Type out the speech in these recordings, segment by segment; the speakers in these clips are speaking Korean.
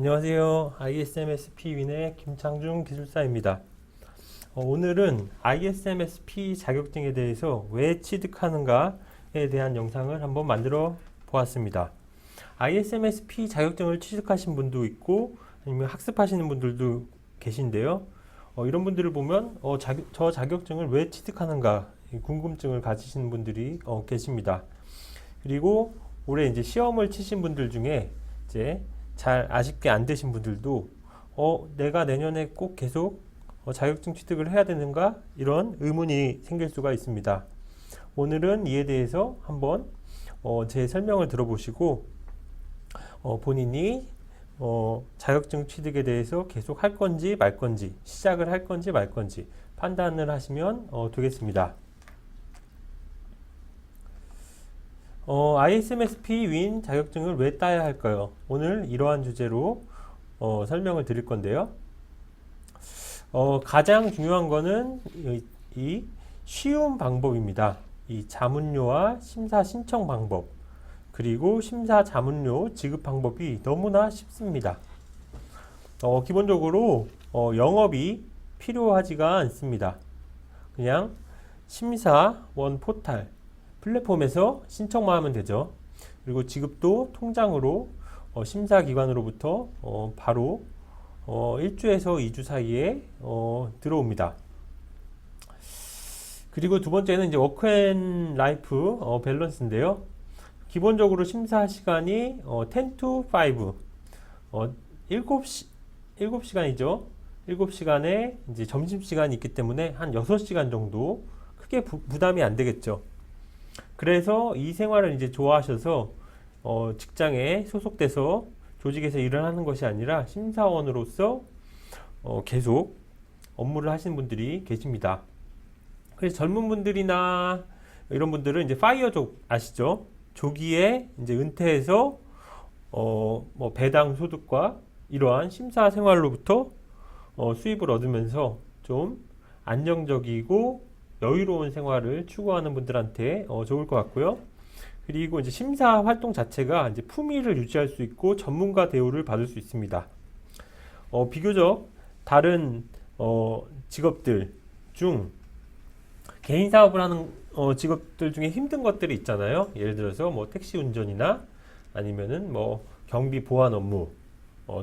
안녕하세요. ISMSP 윈의 김창중 기술사입니다. 오늘은 ISMSP 자격증에 대해서 왜 취득하는가에 대한 영상을 한번 만들어 보았습니다. ISMSP 자격증을 취득하신 분도 있고 아니면 학습하시는 분들도 계신데요. 이런 분들을 보면 저 자격증을 왜 취득하는가 궁금증을 가지시는 분들이 계십니다. 그리고 올해 이제 시험을 치신 분들 중에 이제 잘 아쉽게 안 되신 분들도 내가 내년에 꼭 계속 자격증 취득을 해야 되는가 이런 의문이 생길 수가 있습니다. 오늘은 이에 대해서 한번 제 설명을 들어보시고 본인이 자격증 취득에 대해서 계속 할 건지 말 건지 시작을 할 건지 말 건지 판단을 하시면 되겠습니다. ISMSP 윈 자격증을 왜 따야 할까요? 오늘 이러한 주제로 설명을 드릴 건데요. 가장 중요한 거는 이 쉬운 방법입니다. 이 자문료와 심사 신청 방법 그리고 심사 자문료 지급 방법이 너무나 쉽습니다. 기본적으로 영업이 필요하지가 않습니다. 그냥 심사원 포탈 플랫폼에서 신청만 하면 되죠. 그리고 지급도 통장으로 심사기관으로부터 바로 1주에서 2주 사이에 들어옵니다. 그리고 두 번째는 이제 워크앤라이프 밸런스인데요. 기본적으로 심사 시간이 10 to 5 7시간이죠. 7시간에 이제 점심시간이 있기 때문에 한 6시간 정도 크게 부담이 안 되겠죠. 그래서 이 생활을 이제 좋아하셔서 직장에 소속돼서 조직에서 일을 하는 것이 아니라 심사원으로서 계속 업무를 하시는 분들이 계십니다. 그래서 젊은 분들이나 이런 분들은 이제 파이어족 아시죠? 조기에 이제 은퇴해서 뭐 배당 소득과 이러한 심사 생활로부터 수입을 얻으면서 좀 안정적이고 여유로운 생활을 추구하는 분들한테 좋을 것 같고요. 그리고 이제 심사 활동 자체가 이제 품위를 유지할 수 있고 전문가 대우를 받을 수 있습니다. 비교적 다른 직업들 중 개인 사업을 하는 직업들 중에 힘든 것들이 있잖아요. 예를 들어서 뭐 택시 운전이나 아니면은 뭐 경비 보안 업무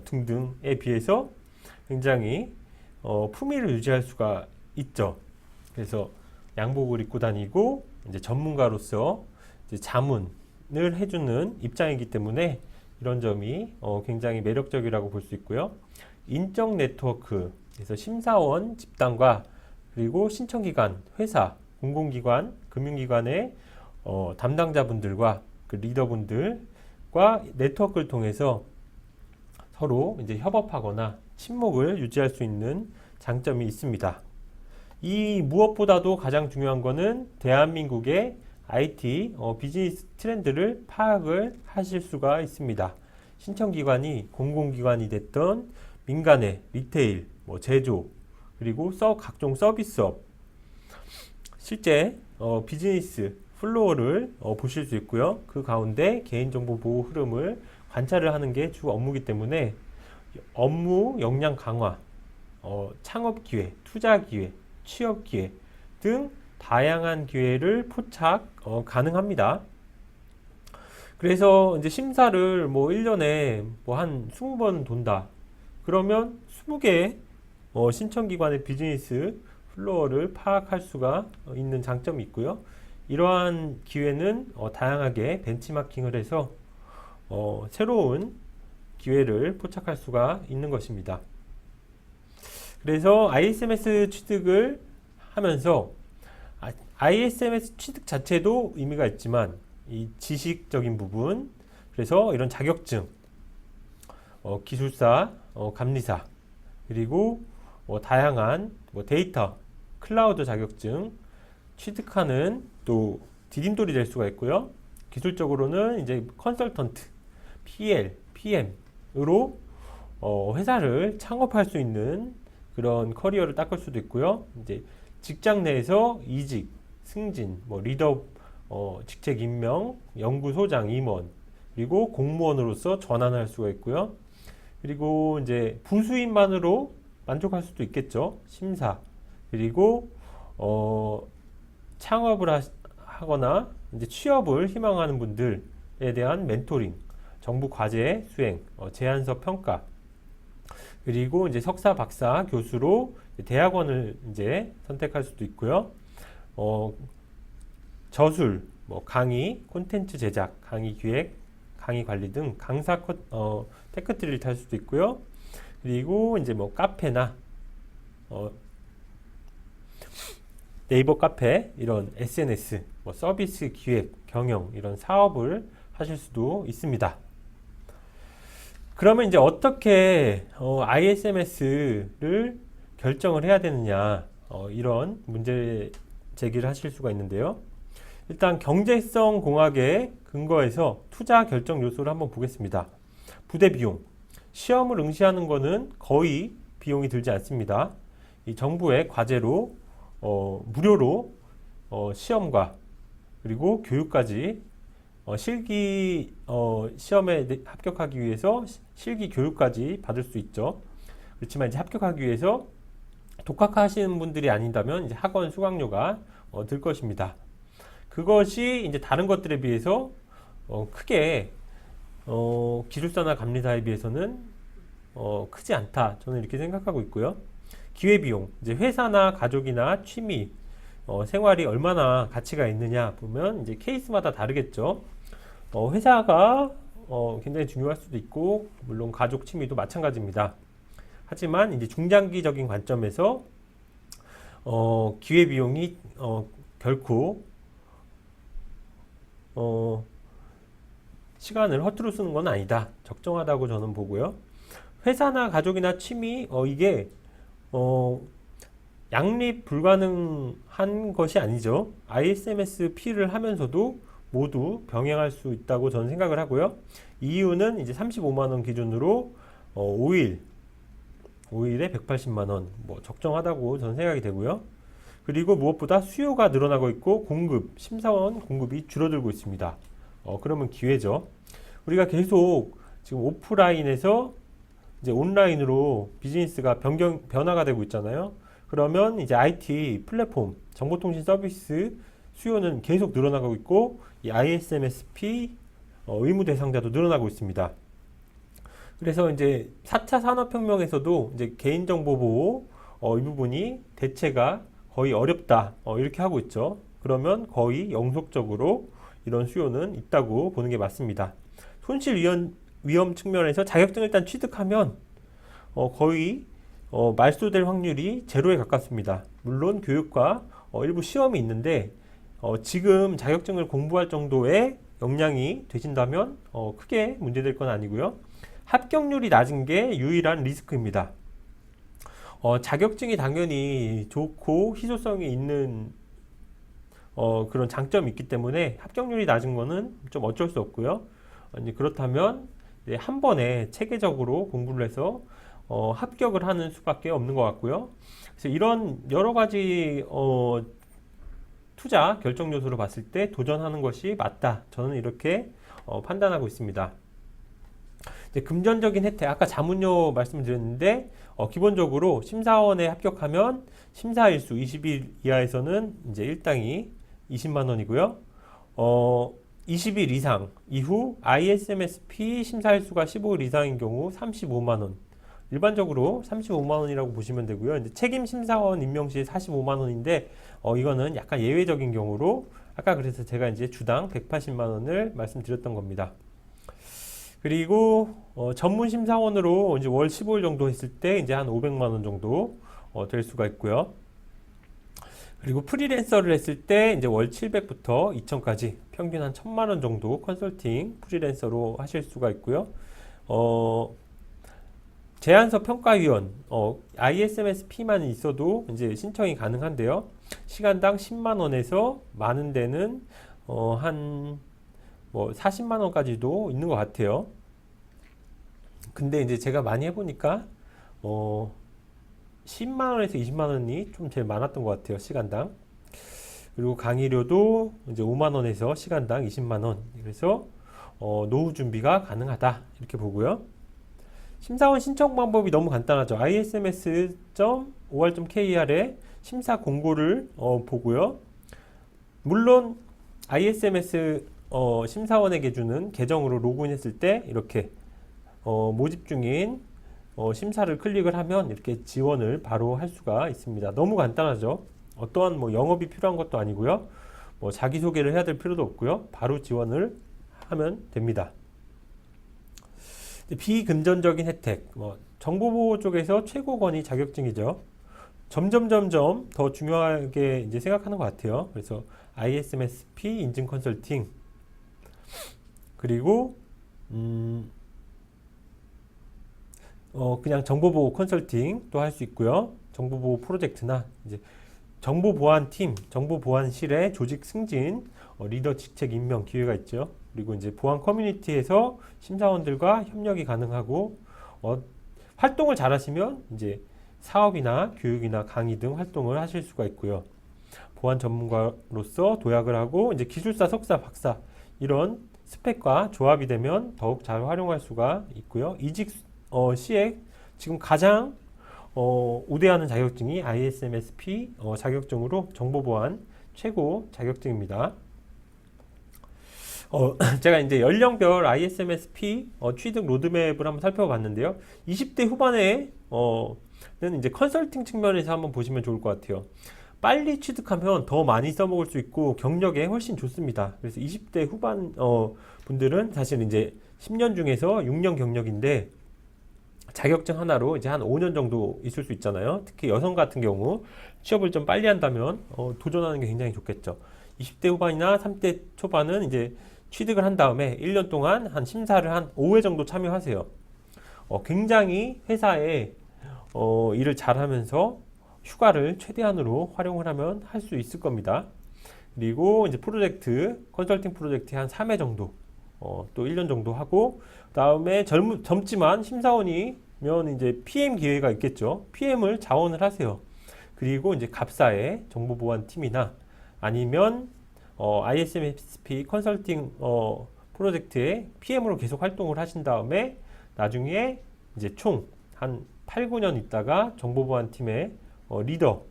등등에 비해서 굉장히 품위를 유지할 수가 있죠. 그래서 양복을 입고 다니고 이제 전문가로서 이제 자문을 해주는 입장이기 때문에 이런 점이 굉장히 매력적이라고 볼 수 있고요. 인적 네트워크, 그래서 심사원 집단과 그리고 신청기관, 회사, 공공기관, 금융기관의 담당자분들과 그 리더분들과 네트워크를 통해서 서로 이제 협업하거나 친목을 유지할 수 있는 장점이 있습니다. 이 무엇보다도 가장 중요한 거는 대한민국의 IT 비즈니스 트렌드를 파악을 하실 수가 있습니다. 신청기관이 공공기관이 됐던 민간의 리테일, 뭐 제조, 그리고 각종 서비스업 실제 비즈니스 플로어를 보실 수 있고요. 그 가운데 개인정보 보호 흐름을 관찰을 하는 게 주 업무이기 때문에 업무 역량 강화, 창업 기회, 투자 기회, 취업 기회 등 다양한 기회를 포착 가능합니다. 그래서 이제 심사를 뭐 1년에 뭐 한 20번 돈다. 그러면 20개 신청기관의 비즈니스 플로어를 파악할 수가 있는 장점이 있고요. 이러한 기회는 다양하게 벤치마킹을 해서 새로운 기회를 포착할 수가 있는 것입니다. 그래서 ISMS 취득을 하면서 ISMS 취득 자체도 의미가 있지만 이 지식적인 부분, 그래서 이런 자격증, 기술사, 감리사, 그리고 다양한 데이터, 클라우드 자격증 취득하는 또 디딤돌이 될 수가 있고요. 기술적으로는 이제 컨설턴트, PL, PM으로 회사를 창업할 수 있는 그런 커리어를 닦을 수도 있고요. 이제 직장 내에서 이직, 승진, 뭐 리더, 직책 임명, 연구소장 임원, 그리고 공무원으로서 전환할 수가 있고요. 그리고 이제 부수입만으로 만족할 수도 있겠죠. 심사. 그리고 창업을 하거나 이제 취업을 희망하는 분들에 대한 멘토링, 정부 과제 수행, 제안서 평가, 그리고 이제 석사, 박사, 교수로 대학원을 이제 선택할 수도 있고요. 저술, 뭐 강의, 콘텐츠 제작, 강의 기획, 강의 관리 등 강사 테크트리를 탈 수도 있고요. 그리고 이제 뭐 카페나 네이버 카페 이런 SNS, 뭐 서비스 기획, 경영 이런 사업을 하실 수도 있습니다. 그러면 이제 어떻게 ISMS를 결정을 해야 되느냐 이런 문제 제기를 하실 수가 있는데요. 일단 경제성 공학의 근거에서 투자 결정 요소를 한번 보겠습니다. 부대 비용. 시험을 응시하는 것은 거의 비용이 들지 않습니다. 이 정부의 과제로 무료로 시험과 그리고 교육까지 실기 시험에 합격하기 위해서 실기 교육까지 받을 수 있죠. 그렇지만 이제 합격하기 위해서 독학하시는 분들이 아닌다면 이제 학원 수강료가 들 것입니다. 그것이 이제 다른 것들에 비해서 크게 기술사나 감리사에 비해서는 크지 않다. 저는 이렇게 생각하고 있고요. 기회비용, 이제 회사나 가족이나 취미, 생활이 얼마나 가치가 있느냐 보면 이제 케이스마다 다르겠죠. 회사가 굉장히 중요할 수도 있고, 물론 가족 취미도 마찬가지입니다. 하지만 이제 중장기적인 관점에서 기회비용이 결코 시간을 허투루 쓰는 건 아니다. 적정하다고 저는 보고요. 회사나 가족이나 취미 이게 양립 불가능한 것이 아니죠. ISMS-P를 하면서도 모두 병행할 수 있다고 저는 생각을 하고요. 이유는 이제 35만 원 기준으로 5일에 180만 원, 뭐 적정하다고 저는 생각이 되고요. 그리고 무엇보다 수요가 늘어나고 있고 심사원 공급이 줄어들고 있습니다. 그러면 기회죠. 우리가 계속 지금 오프라인에서 이제 온라인으로 비즈니스가 변화가 되고 있잖아요. 그러면 이제 IT 플랫폼, 정보통신 서비스 수요는 계속 늘어나고 있고, 이 ISMS-P 의무 대상자도 늘어나고 있습니다. 그래서 이제 4차 산업혁명에서도 이제 개인정보 보호 이 부분이 대체가 거의 어렵다 이렇게 하고 있죠. 그러면 거의 영속적으로 이런 수요는 있다고 보는 게 맞습니다. 손실 위험 측면에서 자격증을 일단 취득하면 거의 말소될 확률이 제로에 가깝습니다. 물론 교육과 일부 시험이 있는데 지금 자격증을 공부할 정도의 역량이 되신다면 크게 문제될 건 아니고요. 합격률이 낮은 게 유일한 리스크입니다. 자격증이 당연히 좋고 희소성이 있는 그런 장점이 있기 때문에 합격률이 낮은 거는 좀 어쩔 수 없고요. 그렇다면 한 번에 체계적으로 공부를 해서 합격을 하는 수밖에 없는 것 같고요. 그래서 이런 여러 가지 투자 결정 요소로 봤을 때 도전하는 것이 맞다. 저는 이렇게 판단하고 있습니다. 이제 금전적인 혜택, 아까 자문료 말씀드렸는데 기본적으로 심사원에 합격하면 심사일수 20일 이하에서는 이제 일당이 20만 원이고요. 20일 이상 이후 ISMS-P 심사일수가 15일 이상인 경우 35만 원. 일반적으로 35만 원이라고 보시면 되고요. 이제 책임 심사원 임명 시 45만 원인데 이거는 약간 예외적인 경우로 아까 그래서 제가 이제 주당 180만 원을 말씀드렸던 겁니다. 그리고 전문 심사원으로 이제 월 15일 정도 했을 때 이제 한 500만 원 정도 될 수가 있고요. 그리고 프리랜서를 했을 때 이제 월 700부터 2000까지 평균 한 1000만 원 정도 컨설팅 프리랜서로 하실 수가 있고요. 제안서 평가위원 ISMS-P만 있어도 이제 신청이 가능한데요. 시간당 10만 원에서 많은 데는 한 뭐 40만 원까지도 있는 것 같아요. 근데 이제 제가 많이 해보니까 10만 원에서 20만 원이 좀 제일 많았던 것 같아요. 시간당. 그리고 강의료도 이제 5만 원에서 시간당 20만 원. 그래서 노후 준비가 가능하다 이렇게 보고요. 심사원 신청 방법이 너무 간단하죠. isms.or.kr에 심사 공고를 보고요. 물론 ISMS 심사원에게 주는 계정으로 로그인했을 때 이렇게 모집 중인 심사를 클릭을 하면 이렇게 지원을 바로 할 수가 있습니다. 너무 간단하죠. 어떠한 뭐 영업이 필요한 것도 아니고요. 뭐 자기소개를 해야 될 필요도 없고요. 바로 지원을 하면 됩니다. 비금전적인 혜택, 정보보호 쪽에서 최고 권위 자격증이죠. 점점 더 중요하게 이제 생각하는 것 같아요. 그래서 ISMSP 인증 컨설팅, 그리고 그냥 정보보호 컨설팅도 할 수 있고요. 정보보호 프로젝트나 이제 정보보안팀, 정보보안실의 조직 승진, 리더 직책 임명 기회가 있죠. 그리고 이제 보안 커뮤니티에서 심사원들과 협력이 가능하고 활동을 잘하시면 이제 사업이나 교육이나 강의 등 활동을 하실 수가 있고요. 보안 전문가로서 도약을 하고 이제 기술사, 석사, 박사 이런 스펙과 조합이 되면 더욱 잘 활용할 수가 있고요. 이직 시에 지금 가장 우대하는 자격증이 ISMSP 자격증으로 정보보안 최고 자격증입니다. 제가 이제 연령별 ISMSP 취득 로드맵을 한번 살펴봤는데요. 20대 후반에는 이제 컨설팅 측면에서 한번 보시면 좋을 것 같아요. 빨리 취득하면 더 많이 써먹을 수 있고 경력에 훨씬 좋습니다. 그래서 20대 후반 분들은 사실 이제 10년 중에서 6년 경력인데 자격증 하나로 이제 한 5년 정도 있을 수 있잖아요. 특히 여성 같은 경우 취업을 좀 빨리 한다면 도전하는 게 굉장히 좋겠죠. 20대 후반이나 30대 초반은 이제 취득을 한 다음에 1년 동안 한 심사를 한 5회 정도 참여하세요. 굉장히 회사에 일을 잘하면서 휴가를 최대한으로 활용을 하면 할 수 있을 겁니다. 그리고 이제 프로젝트, 컨설팅 프로젝트 한 3회 정도, 또 1년 정도 하고, 그 다음에 젊지만 심사원이면 이제 PM 기회가 있겠죠. PM을 자원을 하세요. 그리고 이제 갑사의 정보보안팀이나 아니면 ISMSP 컨설팅 프로젝트에 PM으로 계속 활동을 하신 다음에 나중에 이제 총 한 8, 9년 있다가 정보보안팀의 리더,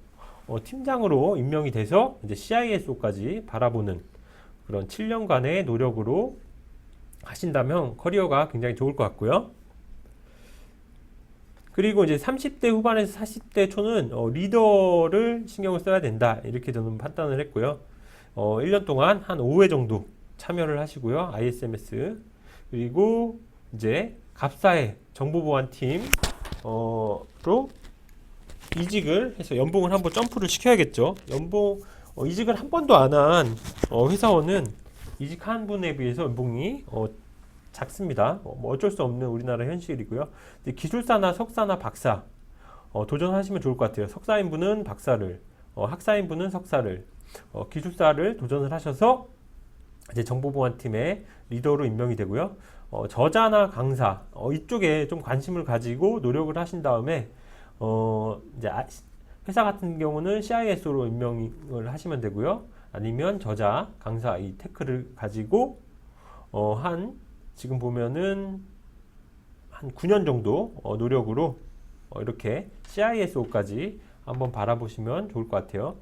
팀장으로 임명이 돼서 이제 CISO까지 바라보는 그런 7년간의 노력으로 하신다면 커리어가 굉장히 좋을 것 같고요. 그리고 이제 30대 후반에서 40대 초는 리더를 신경을 써야 된다. 이렇게 저는 판단을 했고요. 1년 동안 한 5회 정도 참여를 하시고요. ISMS. 그리고 이제 갑사의 정보보안팀 로 이직을 해서 연봉을 한번 점프를 시켜야겠죠. 이직을 한 번도 안 한 회사원은 이직한 분에 비해서 연봉이 작습니다. 뭐 어쩔 수 없는 우리나라 현실이고요. 기술사나 석사나 박사 도전하시면 좋을 것 같아요. 석사인분은 박사를, 학사인분은 석사를, 기술사를 도전을 하셔서 이제 정보보안팀의 리더로 임명이 되고요. 저자나 강사 이쪽에 좀 관심을 가지고 노력을 하신 다음에 이제 회사 같은 경우는 CISO로 임명을 하시면 되고요. 아니면 저자, 강사 이 테크를 가지고 지금 보면은 한 9년 정도 노력으로 이렇게 CISO까지 한번 바라보시면 좋을 것 같아요.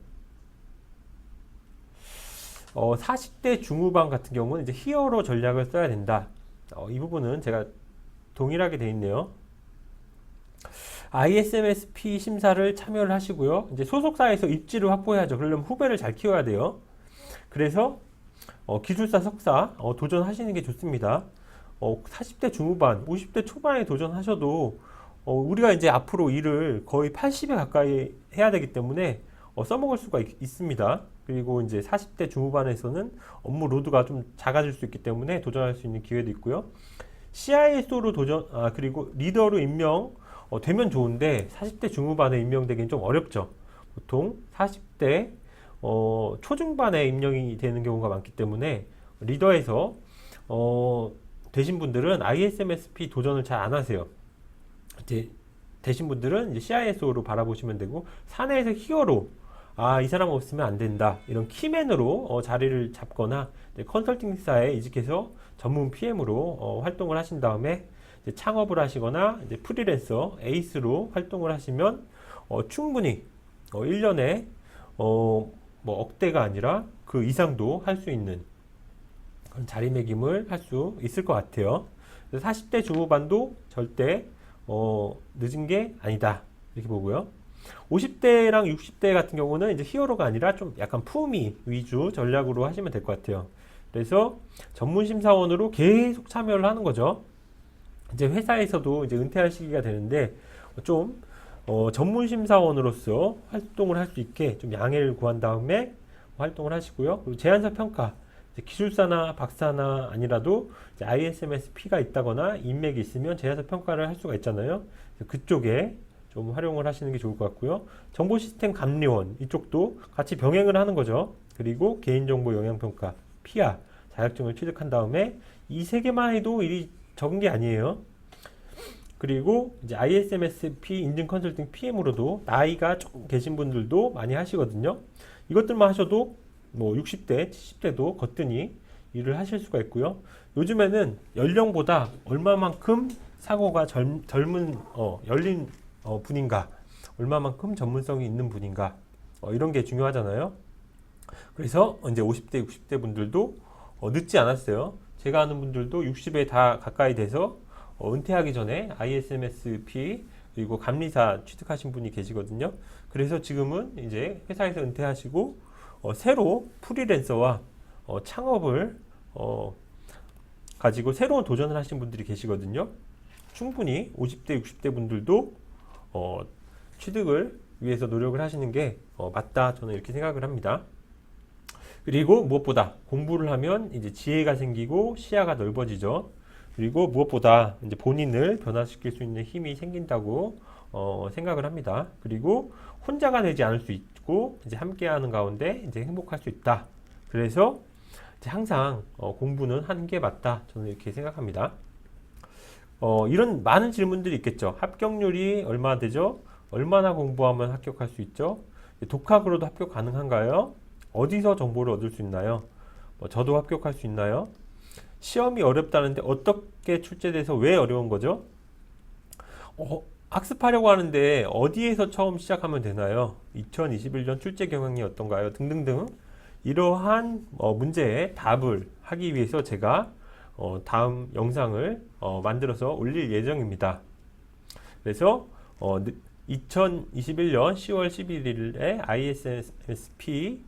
40대 중후반 같은 경우는 이제 히어로 전략을 써야 된다. 이 부분은 제가 동일하게 돼 있네요. ISMSP 심사를 참여를 하시고요. 이제 소속사에서 입지를 확보해야죠. 그러려면 후배를 잘 키워야 돼요. 그래서 기술사, 석사 도전하시는 게 좋습니다. 40대 중후반, 50대 초반에 도전하셔도 우리가 이제 앞으로 일을 거의 80에 가까이 해야 되기 때문에 써먹을 수가 있습니다. 그리고 이제 40대 중후반에서는 업무 로드가 좀 작아질 수 있기 때문에 도전할 수 있는 기회도 있고요. CISO로 그리고 리더로 임명 되면 좋은데 40대 중후반에 임명되기는 좀 어렵죠. 보통 40대 초중반에 임명이 되는 경우가 많기 때문에 리더에서 되신 분들은 ISMSP 도전을 잘 안 하세요. 이제 되신 분들은 이제 CISO로 바라보시면 되고, 사내에서 히어로, 이 사람 없으면 안 된다, 이런 키맨으로 자리를 잡거나 컨설팅사에 이직해서 전문 PM으로 활동을 하신 다음에 이제 창업을 하시거나 이제 프리랜서 에이스로 활동을 하시면 충분히 1년에 뭐 억대가 아니라 그 이상도 할 수 있는 그런 자리매김을 할 수 있을 것 같아요. 40대 중후반도 절대 늦은 게 아니다 이렇게 보고요. 50대랑 60대 같은 경우는 이제 히어로가 아니라 좀 약간 품위 위주 전략으로 하시면 될 것 같아요. 그래서 전문심사원으로 계속 참여를 하는 거죠. 이제 회사에서도 이제 은퇴할 시기가 되는데 좀 전문심사원으로서 활동을 할 수 있게 좀 양해를 구한 다음에 활동을 하시고요. 그리고 제안서 평가, 기술사나 박사나 아니라도 ISMSP가 있다거나 인맥이 있으면 제안서 평가를 할 수가 있잖아요. 그쪽에 좀 활용을 하시는 게 좋을 것 같고요. 정보시스템 감리원 이쪽도 같이 병행을 하는 거죠. 그리고 개인정보 영향평가, 피아 자격증을 취득한 다음에 이 세 개만 해도 일이 적은 게 아니에요. 그리고 이제 ISMSP 인증 컨설팅 PM으로도 나이가 조금 계신 분들도 많이 하시거든요. 이것들만 하셔도 뭐 60대, 70대도 거뜬히 일을 하실 수가 있고요. 요즘에는 연령보다 얼마만큼 사고가 젊은 열린 분인가, 얼마만큼 전문성이 있는 분인가, 이런 게 중요하잖아요. 그래서 이제 50대, 60대 분들도 늦지 않았어요. 제가 아는 분들도 60에 다 가까이 돼서 은퇴하기 전에 ISMSP 그리고 감리사 취득하신 분이 계시거든요. 그래서 지금은 이제 회사에서 은퇴하시고 새로 프리랜서와 창업을 가지고 새로운 도전을 하신 분들이 계시거든요. 충분히 50대, 60대 분들도 취득을 위해서 노력을 하시는 게 맞다. 저는 이렇게 생각을 합니다. 그리고 무엇보다 공부를 하면 이제 지혜가 생기고 시야가 넓어지죠. 그리고 무엇보다 이제 본인을 변화시킬 수 있는 힘이 생긴다고 생각을 합니다. 그리고 혼자가 되지 않을 수 있고 이제 함께하는 가운데 이제 행복할 수 있다. 그래서 이제 항상 공부는 하는 게 맞다. 저는 이렇게 생각합니다. 이런 많은 질문들이 있겠죠. 합격률이 얼마나 되죠? 얼마나 공부하면 합격할 수 있죠? 독학으로도 합격 가능한가요? 어디서 정보를 얻을 수 있나요? 저도 합격할 수 있나요? 시험이 어렵다는데 어떻게 출제돼서 왜 어려운 거죠? 학습하려고 하는데 어디에서 처음 시작하면 되나요? 2021년 출제 경향이 어떤가요? 등등등 이러한 문제에 답을 하기 위해서 제가 다음 영상을 만들어서 올릴 예정입니다. 그래서 2021년 10월 11일에 ISMSP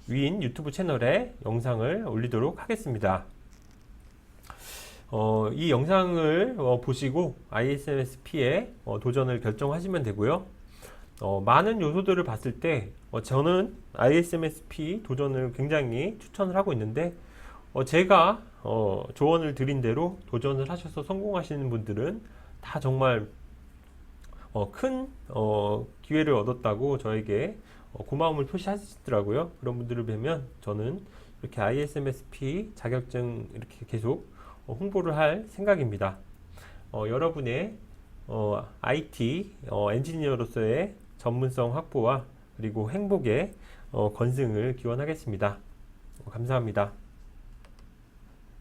위인 유튜브 채널에 영상을 올리도록 하겠습니다. 이 영상을 보시고 ISMSP에 도전을 결정하시면 되고요. 많은 요소들을 봤을 때 저는 ISMSP 도전을 굉장히 추천을 하고 있는데 제가 조언을 드린 대로 도전을 하셔서 성공하시는 분들은 다 정말 큰 기회를 얻었다고 저에게 고마움을 표시하시더라고요. 그런 분들을 뵈면 저는 이렇게 ISMSP 자격증 이렇게 계속 홍보를 할 생각입니다. 여러분의 IT 엔지니어로서의 전문성 확보와 그리고 행복의 건승을 기원하겠습니다. 감사합니다.